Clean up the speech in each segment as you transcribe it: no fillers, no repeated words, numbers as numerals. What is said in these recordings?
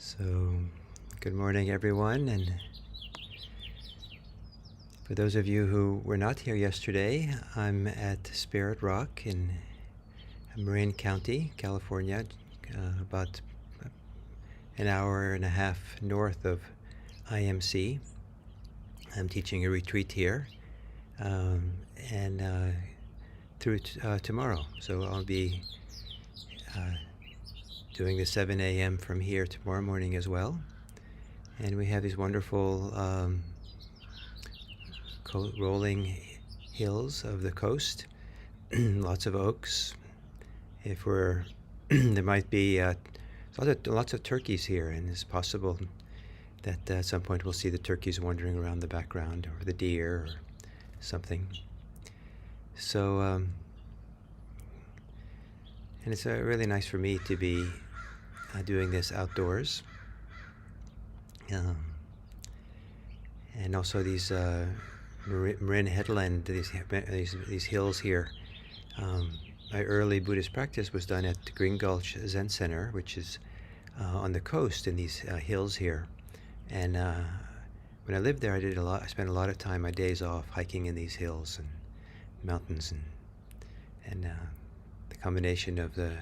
So, good morning, everyone. And for those of you who were not here yesterday, I'm at Spirit Rock in Marin County, California, about an hour and a half north of IMC. I'm teaching a retreat here, and through tomorrow. So I'll be doing the 7 a.m. from here tomorrow morning as well. And we have these wonderful rolling hills of the coast, lots of oaks. If we're there might be lots of turkeys here, and it's possible that at some point we'll see the turkeys wandering around the background, or the deer, or something. So, and it's really nice for me to be doing this outdoors. And also these Marin headland, these hills here. My early Buddhist practice was done at the Green Gulch Zen Center, which is on the coast in these hills here. And when I lived there, I spent a lot of time, my days off, hiking in these hills and mountains, and the combination of the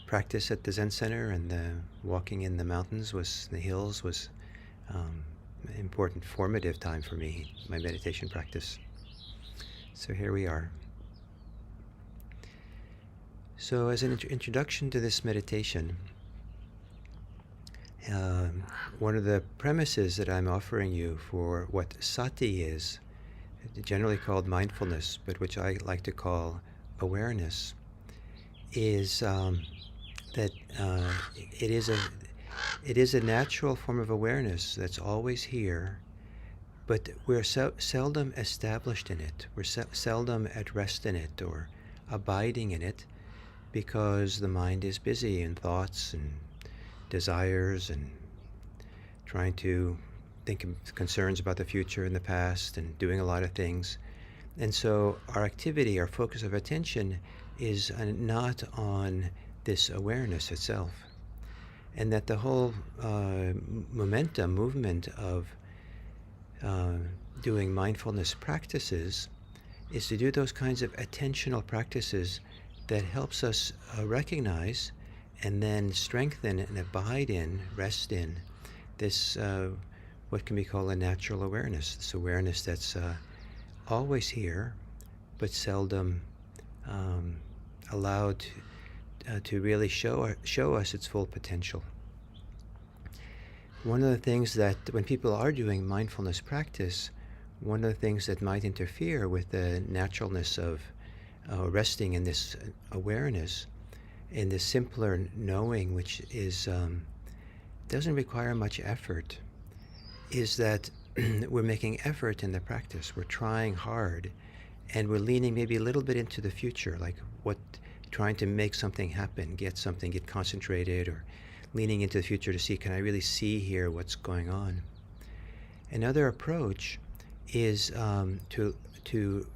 practice at the Zen Center and the walking in the mountains the hills was an important formative time for me, my meditation practice. So here we are. So as an introduction to this meditation, one of the premises that I'm offering you for what sati is, generally called mindfulness, but which I like to call awareness, is that it is a natural form of awareness that's always here, but we're seldom established in it. We're seldom at rest in it or abiding in it, because the mind is busy in thoughts and desires and trying to think of concerns about the future and the past and doing a lot of things. And so our activity, our focus of attention is not on this awareness itself. And that the whole movement of doing mindfulness practices is to do those kinds of attentional practices that helps us recognize and then strengthen and abide in, rest in, this what can be called a natural awareness, this awareness that's always here, but seldom allowed to really show us its full potential. One of the things that, when people are doing mindfulness practice, one of the things that might interfere with the naturalness of resting in this awareness, in this simpler knowing, which is doesn't require much effort, is that we're making effort in the practice. We're trying hard, and we're leaning maybe a little bit into the future, like trying to make something happen, get concentrated, or leaning into the future to see, can I really see here what's going on? Another approach is to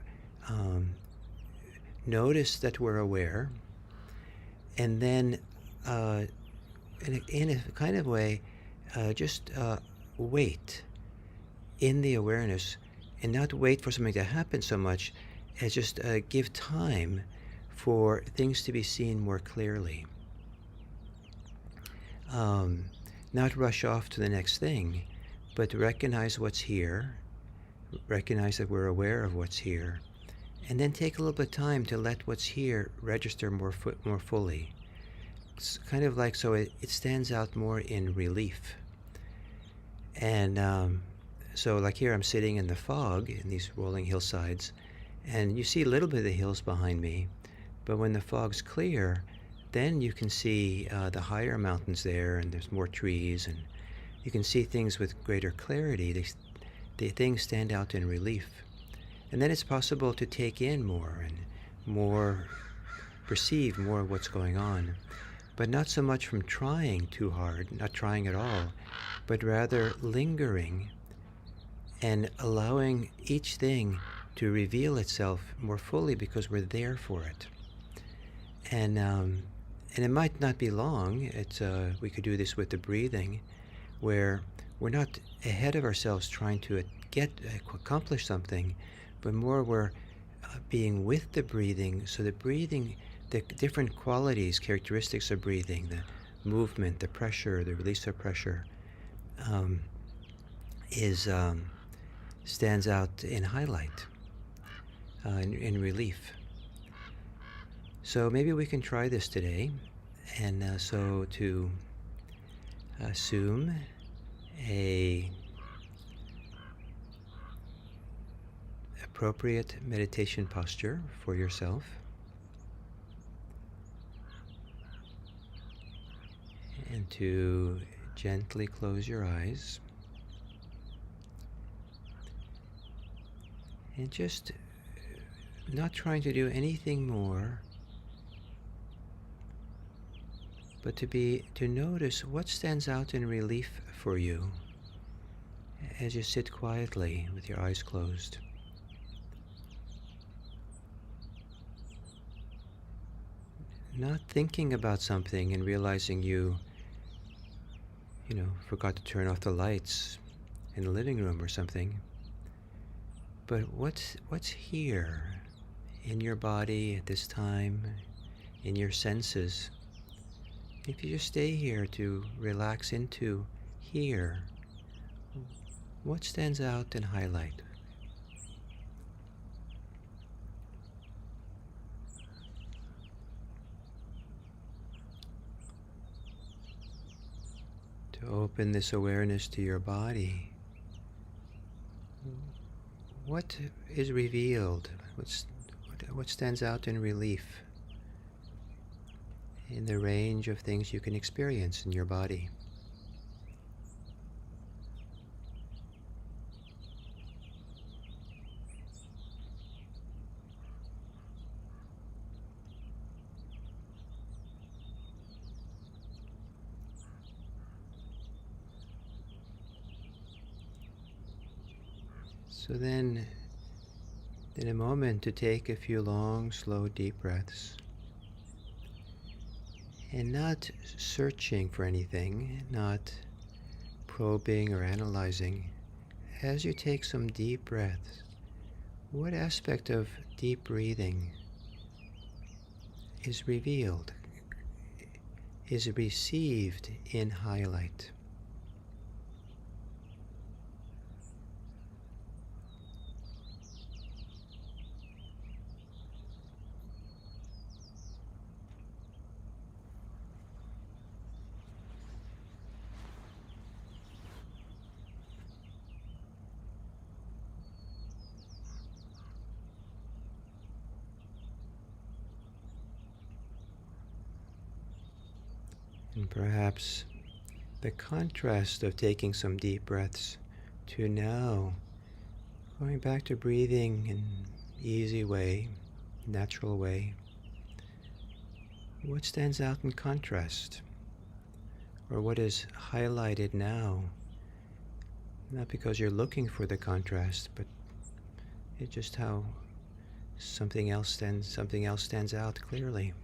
notice that we're aware, and then in a kind of way, just wait in the awareness, and not wait for something to happen so much as just give time for things to be seen more clearly. Not rush off to the next thing, but recognize what's here, recognize that we're aware of what's here, and then take a little bit of time to let what's here register more fully. It's kind of like, so it stands out more in relief. And so like here, I'm sitting in the fog in these rolling hillsides, and you see a little bit of the hills behind me, but when the fog's clear, then you can see the higher mountains there, and there's more trees, and you can see things with greater clarity. The things stand out in relief. And then it's possible to take in more and perceive more of what's going on, but not so much from trying too hard, not trying at all, but rather lingering and allowing each thing to reveal itself more fully, because we're there for it. And And it might not be long. We could do this with the breathing, where we're not ahead of ourselves trying to accomplish something, but more we're being with the breathing. So the breathing, the different qualities, characteristics of breathing, the movement, the pressure, the release of pressure, stands out in highlight, in relief. So maybe we can try this today. And so to assume a appropriate meditation posture for yourself. And to gently close your eyes. And just not trying to do anything more, but to notice what stands out in relief for you as you sit quietly with your eyes closed. Not thinking about something and realizing you forgot to turn off the lights in the living room or something. But what's here in your body at this time, in your senses? If you just stay here to relax into here, what stands out and highlight? To open this awareness to your body, what is revealed? What stands out in relief in the range of things you can experience in your body? So then, in a moment, to take a few long, slow, deep breaths. And not searching for anything, not probing or analyzing. As you take some deep breaths, what aspect of deep breathing is revealed, is received in highlight? And perhaps the contrast of taking some deep breaths to now going back to breathing in an easy way, natural way. What stands out in contrast? Or what is highlighted now? Not because you're looking for the contrast, but it's just how something else stands out clearly.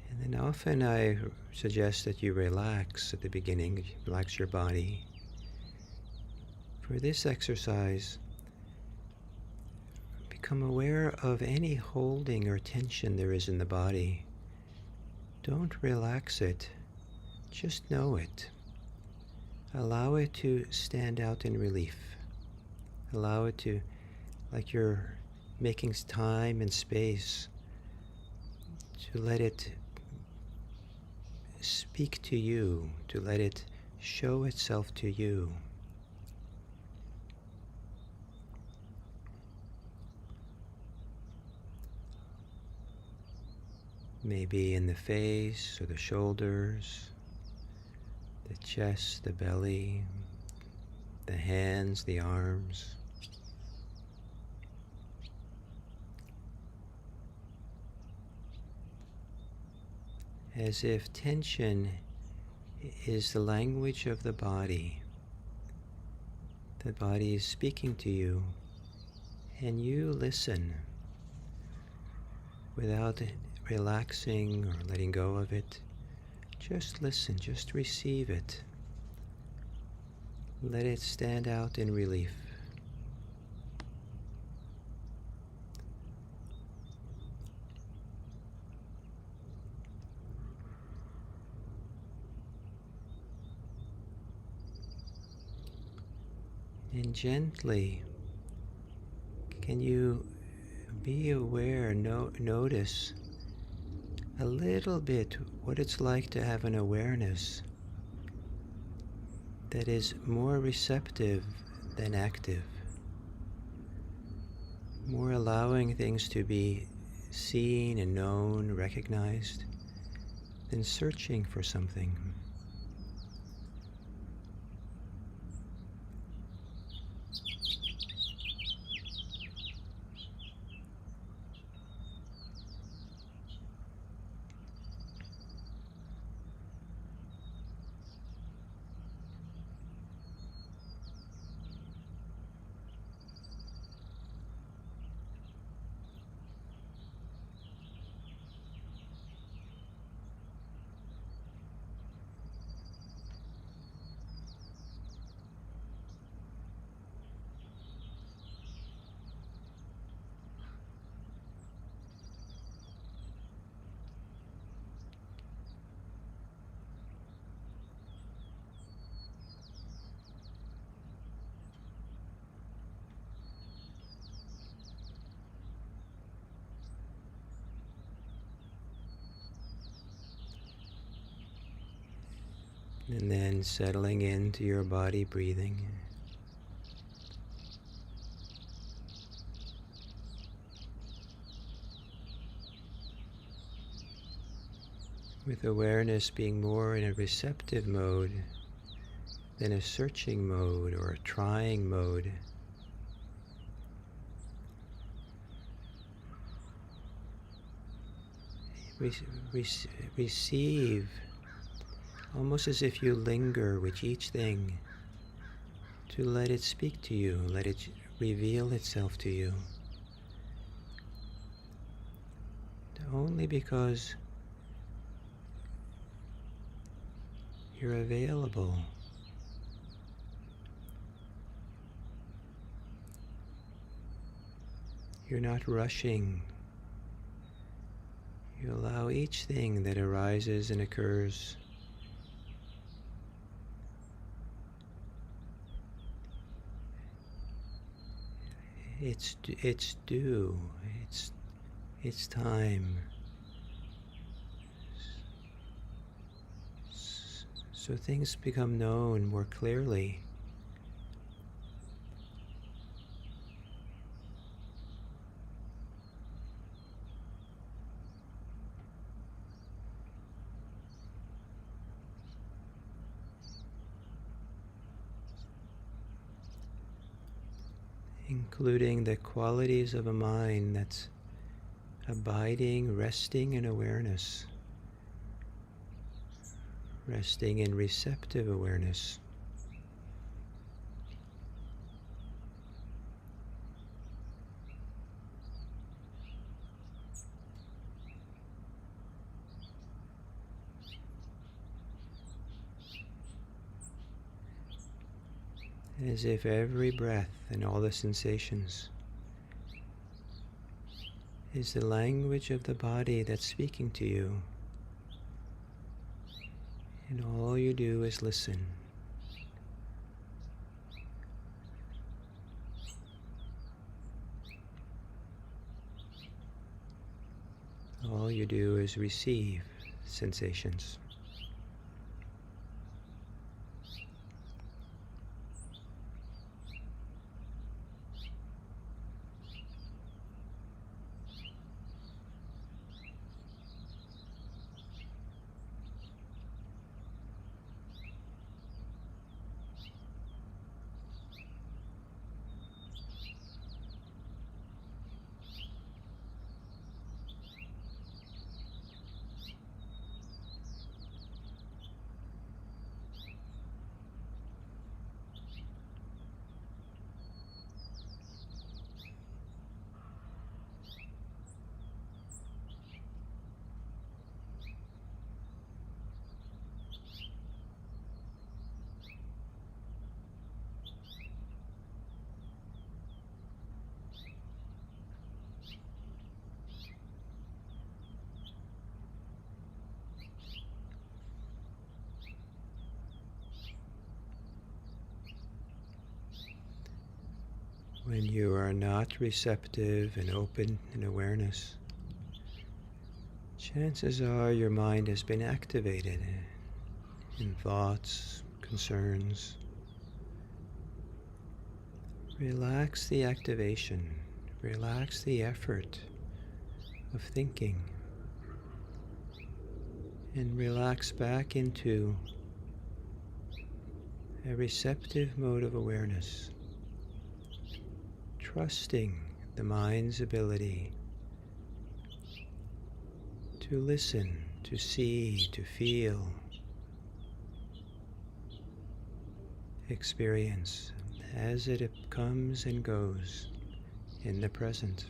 And then often I suggest that you relax at the beginning, relax your body. For this exercise, become aware of any holding or tension there is in the body. Don't relax it, just know it. Allow it to stand out in relief. Allow it to, like you're making time and space, to let it speak to you, to let it show itself to you. Maybe in the face or the shoulders, the chest, the belly, the hands, the arms. as if tension is the language of the body. The body is speaking to you, and you listen without relaxing or letting go of it. Just listen, just receive it. Let it stand out in relief. And gently, can you be aware, notice a little bit what it's like to have an awareness that is more receptive than active, more allowing things to be seen and known, recognized, than searching for something. And then settling into your body, breathing. With awareness being more in a receptive mode than a searching mode or a trying mode. Receive, almost as if you linger with each thing, to let it speak to you, let it reveal itself to you. Only because you're available. You're not rushing. You allow each thing that arises and occurs its due, its time. So things become known more clearly. Including the qualities of a mind that's abiding, resting in awareness, resting in receptive awareness. As if every breath and all the sensations is the language of the body that's speaking to you. And all you do is listen. All you do is receive sensations. When you are not receptive and open in awareness, chances are your mind has been activated in thoughts, concerns. Relax the activation, relax the effort of thinking, and relax back into a receptive mode of awareness, trusting the mind's ability to listen, to see, to feel, experience as it comes and goes in the present.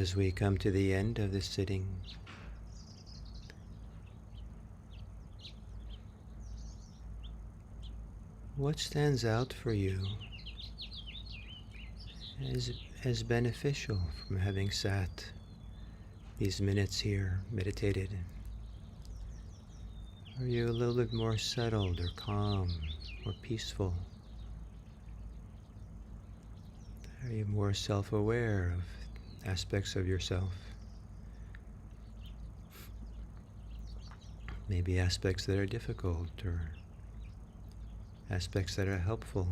As we come to the end of this sitting, what stands out for you as beneficial from having sat these minutes here, meditated? Are you a little bit more settled or calm or peaceful? Are you more self-aware of aspects of yourself? Maybe aspects that are difficult or aspects that are helpful.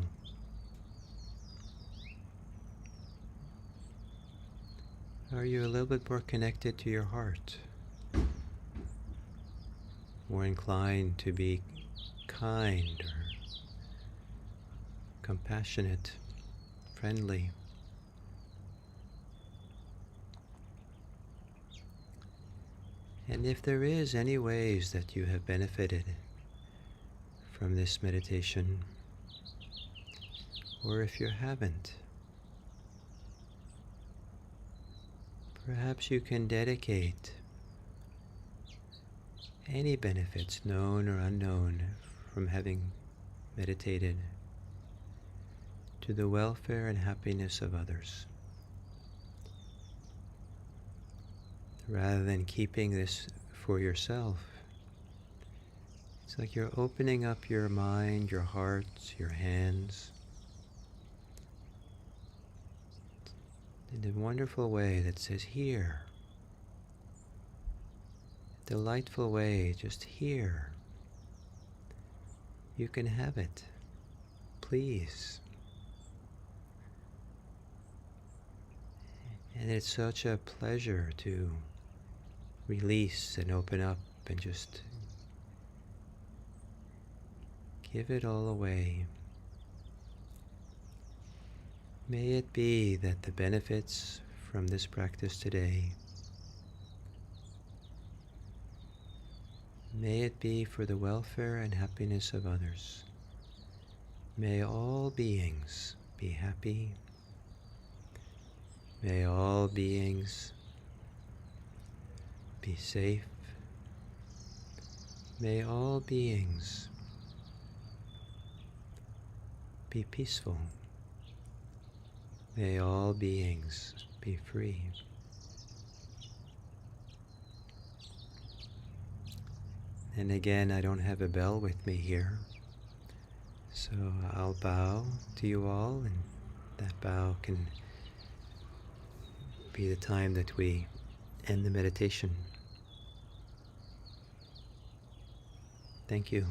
Are you a little bit more connected to your heart? More inclined to be kind or compassionate, friendly? And if there is any ways that you have benefited from this meditation, or if you haven't, perhaps you can dedicate any benefits, known or unknown, from having meditated to the welfare and happiness of others. Rather than keeping this for yourself, it's like you're opening up your mind, your heart, your hands in a wonderful way that says, here. Delightful way, just here. You can have it. Please. And it's such a pleasure to release and open up and just give it all away. May it be that the benefits from this practice today, may it be for the welfare and happiness of others. May all beings be happy. May all beings be safe. May all beings be peaceful. May all beings be free. And again, I don't have a bell with me here, so I'll bow to you all, and that bow can be the time that we end the meditation. Thank you.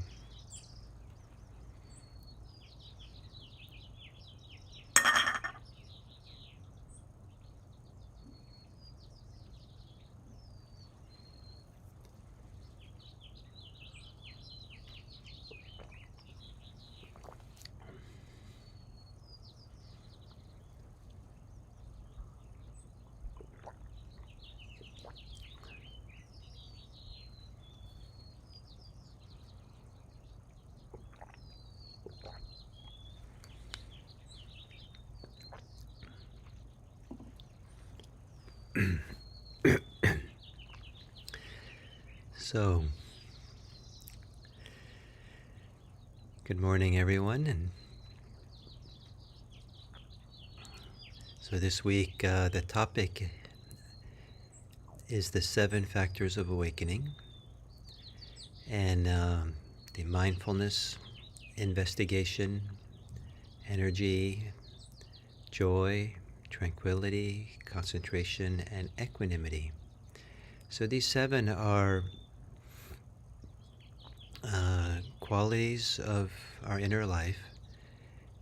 So, good morning, everyone. And so this week, the topic is the 7 factors of awakening, and the mindfulness, investigation, energy, joy, tranquility, concentration, and equanimity. So these 7 are qualities of our inner life,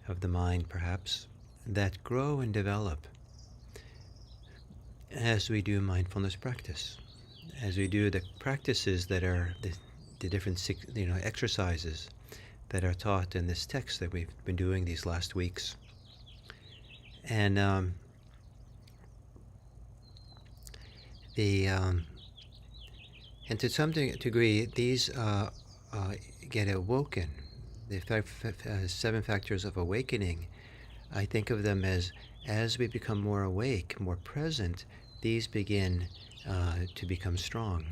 of the mind perhaps, that grow and develop as we do mindfulness practice, as we do the practices that are the different exercises that are taught in this text that we've been doing these last weeks. And and to some degree, these get awoken. The 7 factors of awakening, I think of them as we become more awake, more present, these begin to become strong.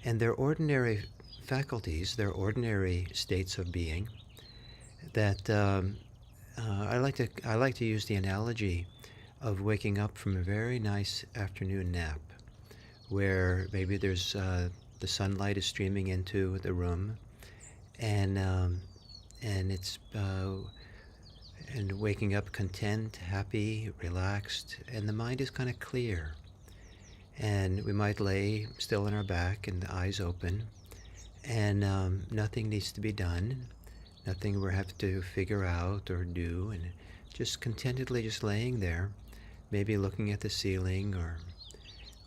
And they're ordinary faculties, they're ordinary states of being that I like to use the analogy of waking up from a very nice afternoon nap, where maybe there's the sunlight is streaming into the room, and it's and waking up content, happy, relaxed, and the mind is kind of clear. And we might lay still on our back and the eyes open, and nothing needs to be done, nothing we have to figure out or do, and just contentedly just laying there, maybe looking at the ceiling or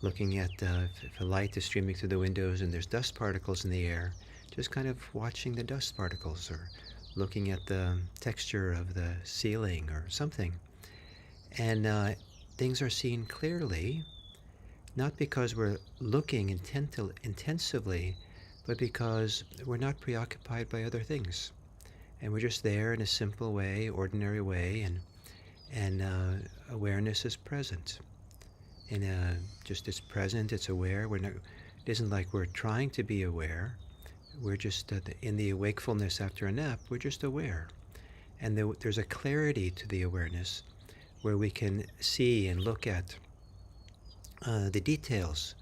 looking at if a light is streaming through the windows and there's dust particles in the air, just kind of watching the dust particles or looking at the texture of the ceiling or something. And things are seen clearly, not because we're looking intensively, but because we're not preoccupied by other things. And we're just there in a simple way, ordinary way, and awareness is present. And just it's present, it's aware. It isn't like we're trying to be aware. We're just in the wakefulness after a nap, we're just aware. And there's a clarity to the awareness where we can see and look at the details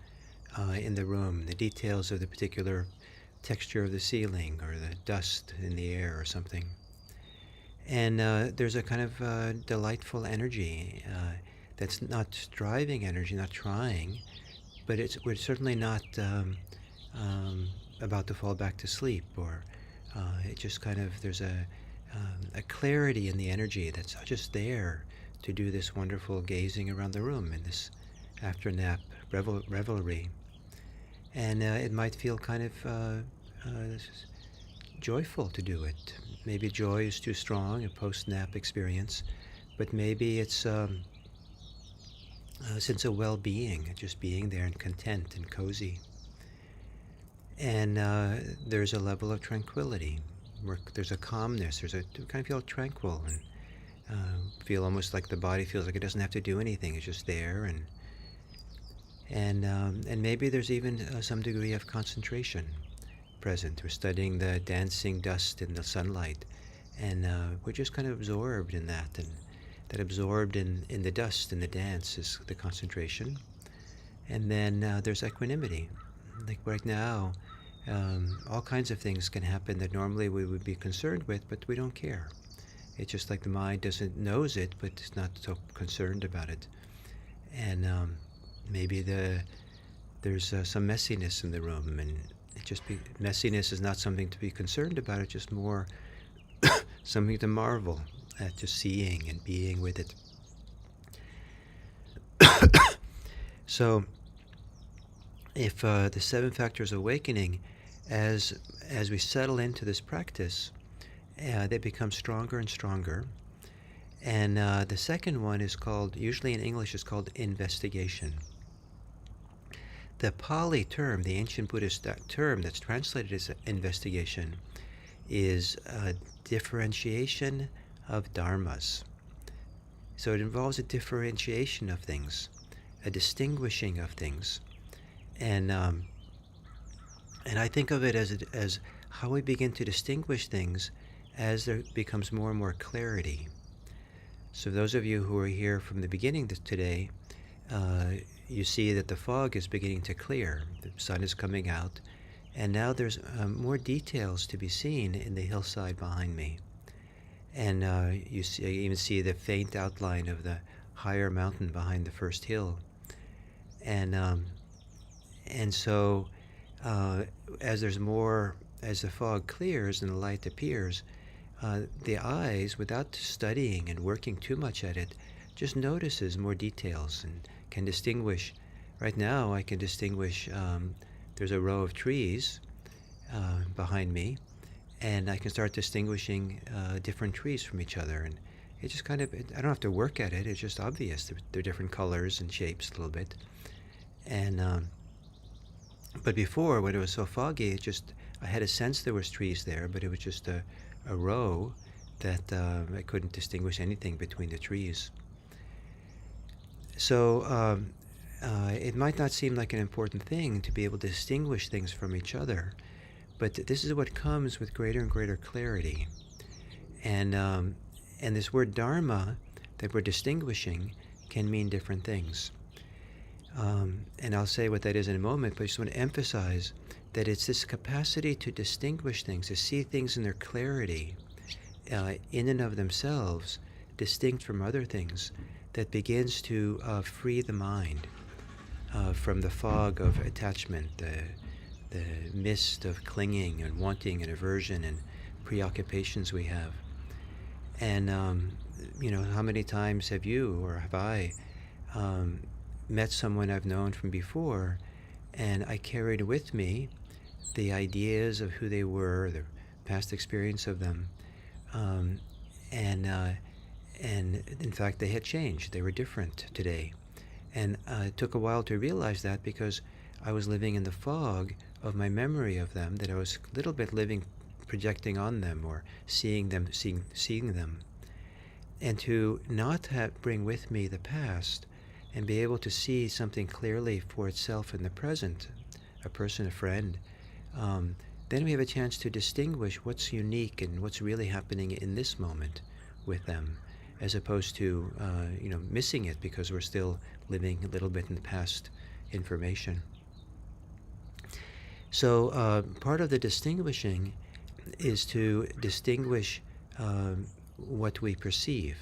in the room, the details of the particular texture of the ceiling or the dust in the air or something. And there's a kind of delightful energy that's not striving energy, not trying, but we're certainly not about to fall back to sleep, or it just kind of, there's a clarity in the energy that's just there to do this wonderful gazing around the room in this after nap revelry. And it might feel kind of joyful to do it. Maybe joy is too strong, a post-nap experience, but maybe it's a sense of well-being, just being there and content and cozy. And there's a level of tranquility. There's a calmness. You kind of feel tranquil and feel almost like the body feels like it doesn't have to do anything. It's just there, and maybe there's even some degree of concentration present. We're studying the dancing dust in the sunlight, and we're just kind of absorbed in that, and that absorbed in the dust and the dance is the concentration. And then there's equanimity. Like right now, all kinds of things can happen that normally we would be concerned with, but we don't care. It's just like the mind knows it, but it's not so concerned about it. And maybe there's some messiness in the room, and messiness is not something to be concerned about. It's just more something to marvel at, just seeing and being with it. So, if the 7 factors of awakening, as we settle into this practice, they become stronger and stronger. And the second one is called, usually in English, is called investigation. The Pali term, the ancient Buddhist term that's translated as investigation, is a differentiation of dharmas. So it involves a differentiation of things, a distinguishing of things. And I think of it as how we begin to distinguish things as there becomes more and more clarity. So those of you who are here from the beginning today, you see that the fog is beginning to clear. The sun is coming out, and now there's more details to be seen in the hillside behind me. And you even see the faint outline of the higher mountain behind the first hill. And so as the fog clears and the light appears, the eyes, without studying and working too much at it, just notices more details and can distinguish. Right now I can distinguish, there's a row of trees behind me, and I can start distinguishing different trees from each other. And it just kind of, I don't have to work at it, it's just obvious. They're different colors and shapes a little bit. And but before, when it was so foggy, I had a sense there was trees there, but it was just a row that I couldn't distinguish anything between the trees. So it might not seem like an important thing to be able to distinguish things from each other, but this is what comes with greater and greater clarity. And this word dharma that we're distinguishing can mean different things. And I'll say what that is in a moment, but I just want to emphasize that it's this capacity to distinguish things, to see things in their clarity, in and of themselves, distinct from other things, that begins to free the mind from the fog of attachment, the mist of clinging and wanting and aversion and preoccupations we have. And, how many times have you or have I met someone I've known from before, and I carried with me the ideas of who they were, the past experience of them, and in fact they had changed. They were different today. And it took a while to realize that, because I was living in the fog of my memory of them, that I was a little bit projecting on them or seeing them. And to not bring with me the past and be able to see something clearly for itself in the present, a person, a friend, then we have a chance to distinguish what's unique and what's really happening in this moment with them, as opposed to missing it because we're still living a little bit in the past information. So part of the distinguishing is to distinguish what we perceive,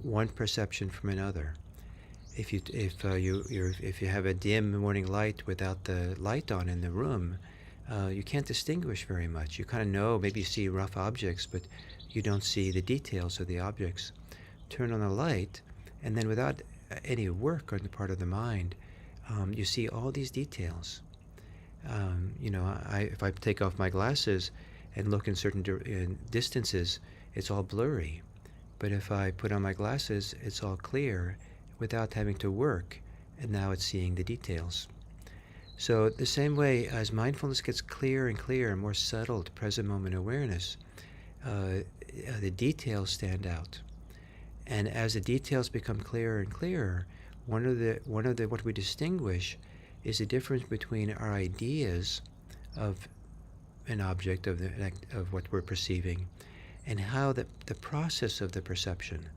one perception from another. If you have a dim morning light without the light on in the room, you can't distinguish very much. You kind of know, maybe you see rough objects, but you don't see the details of the objects. Turn on the light, and then without any work on the part of the mind, you see all these details. If I take off my glasses and look in certain distances, it's all blurry. But if I put on my glasses, it's all clear without having to work, and now it's seeing the details. So the same way as mindfulness gets clearer and clearer, more settled present moment awareness, the details stand out. And as the details become clearer and clearer, one of the what we distinguish is the difference between our ideas of an object, of what we're perceiving, and how the process of the perception,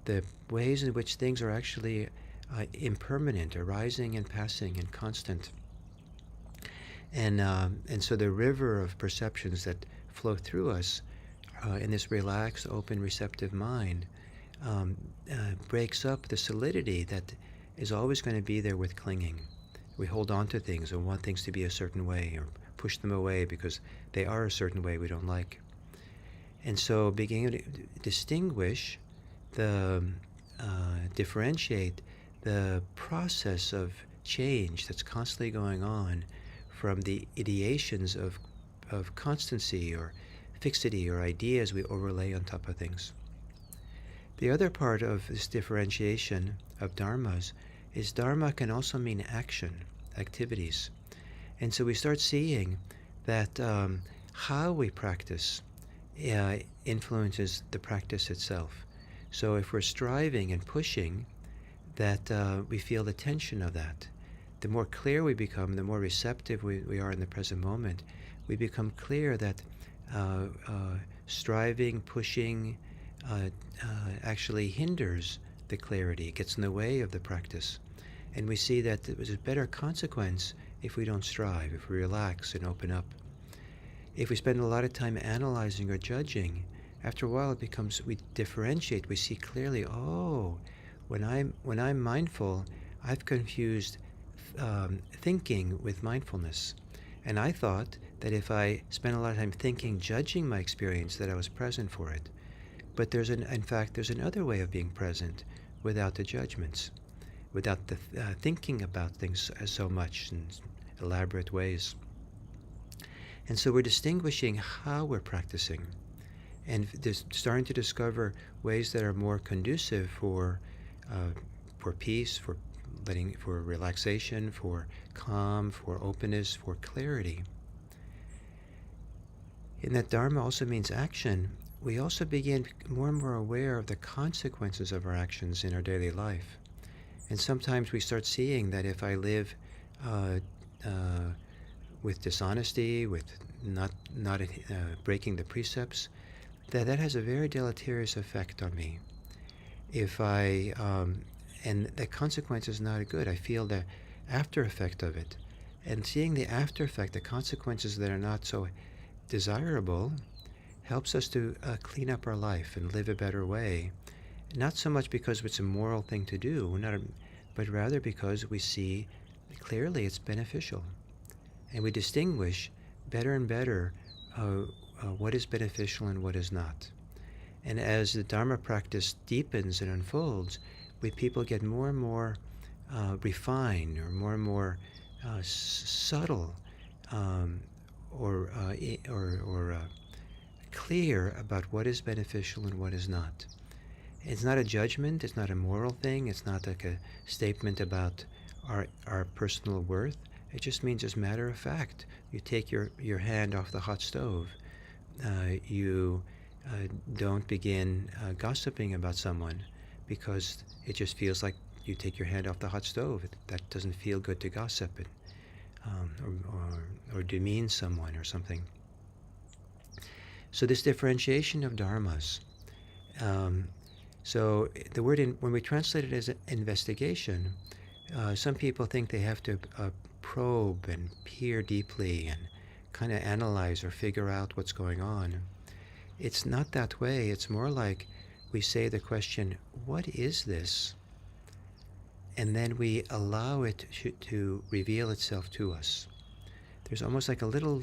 the ways in which things are actually impermanent, arising and passing and constant. And so the river of perceptions that flow through us in this relaxed, open, receptive mind breaks up the solidity that is always going to be there with clinging. We hold on to things and want things to be a certain way, or push them away because they are a certain way we don't like. And so beginning to distinguish, differentiate the process of change that's constantly going on from the ideations of constancy or fixity or ideas we overlay on top of things. The other part of this differentiation of dharmas is dharma can also mean action, activities. And so we start seeing that how we practice influences the practice itself. So if we're striving and pushing, that we feel the tension of that. The more clear we become, the more receptive we are in the present moment, we become clear that striving, pushing, actually hinders the clarity. It gets in the way of the practice. And we see that there's a better consequence if we don't strive, if we relax and open up. If we spend a lot of time analyzing or judging, after a while it becomes, we differentiate, we see clearly, when I'm mindful, I've confused thinking with mindfulness. And I thought that if I spent a lot of time thinking, judging my experience, that I was present for it. But in fact, there's another way of being present without the judgments, without the thinking about things so much in elaborate ways. And so we're distinguishing how we're practicing, and starting to discover ways that are more conducive for peace, for relaxation, for calm, for openness, for clarity. In that Dharma also means action, we also begin more and more aware of the consequences of our actions in our daily life. And sometimes we start seeing that if I live uh, uh, with dishonesty, with not breaking the precepts, that has a very deleterious effect on me. If I and the consequence is not good. I feel the after effect of it, and seeing the after effect, the consequences that are not so desirable, helps us to clean up our life and live a better way. Not so much because it's a moral thing to do, but rather because we see clearly it's beneficial. And we distinguish better and better what is beneficial and what is not. And as the Dharma practice deepens and unfolds, people get more and more refined, or more and more subtle, um, or clear about what is beneficial and what is not. It's not a judgment. It's not a moral thing. It's not like a statement about our personal worth. It just means, as a matter of fact, you take your hand off the hot stove. You don't begin gossiping about someone because it just feels like you take your hand off the hot stove. That doesn't feel good to gossip or demean someone or something. So this differentiation of dharmas. So the word, when we translate it as investigation, some people think they have to probe and peer deeply and kind of analyze or figure out what's going on. It's not that way. It's more like we say the question, what is this? And then we allow it to reveal itself to us. There's almost like a little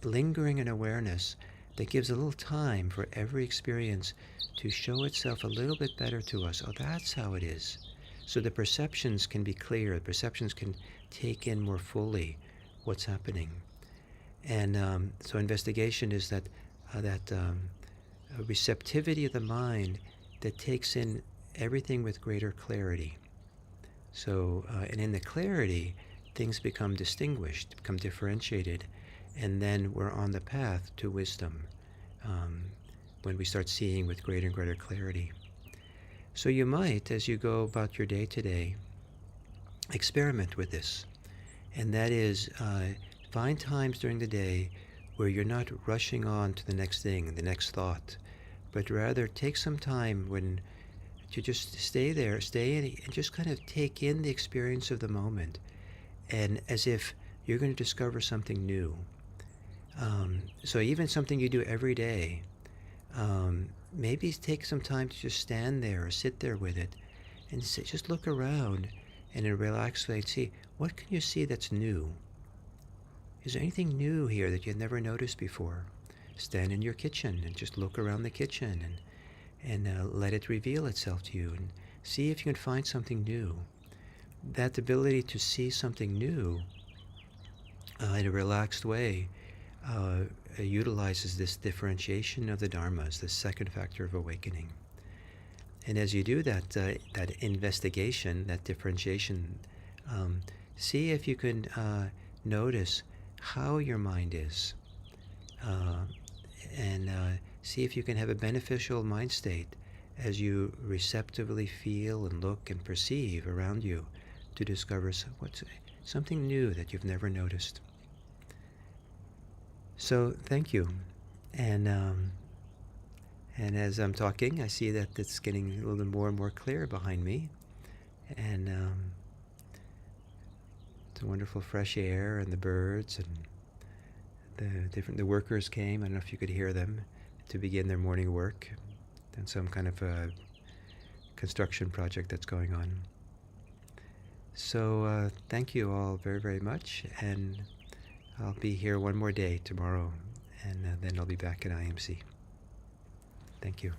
lingering in awareness that gives a little time for every experience to show itself a little bit better to us. Oh, that's how it is. So the perceptions can be clear. The perceptions can take in more fully what's happening. And so investigation is that receptivity of the mind that takes in everything with greater clarity. So, and in the clarity, things become distinguished, become differentiated, and then we're on the path to wisdom when we start seeing with greater and greater clarity. So you might, as you go about your day today, experiment with this. And that is, find times during the day where you're not rushing on to the next thing, the next thought, but rather take some time when to just stay there, stay in, and just kind of take in the experience of the moment, and as if you're going to discover something new. So even something you do every day, maybe take some time to just stand there or sit there with it and just look around and in a relaxed way and see, what can you see that's new? Is there anything new here that you've never noticed before? Stand in your kitchen and just look around the kitchen and let it reveal itself to you and see if you can find something new. That ability to see something new in a relaxed way utilizes this differentiation of the dharmas, the second factor of awakening. And as you do that, that investigation, that differentiation, see if you can notice how your mind is, and see if you can have a beneficial mind state as you receptively feel and look and perceive around you to discover what's something new that you've never noticed. So thank you. And as I'm talking, I see that it's getting a little bit more and more clear behind me. And it's a wonderful fresh air and the birds and the workers came. I don't know if you could hear them to begin their morning work on some kind of a construction project that's going on. So thank you all very, very much. And I'll be here one more day tomorrow, and then I'll be back at IMC. Thank you.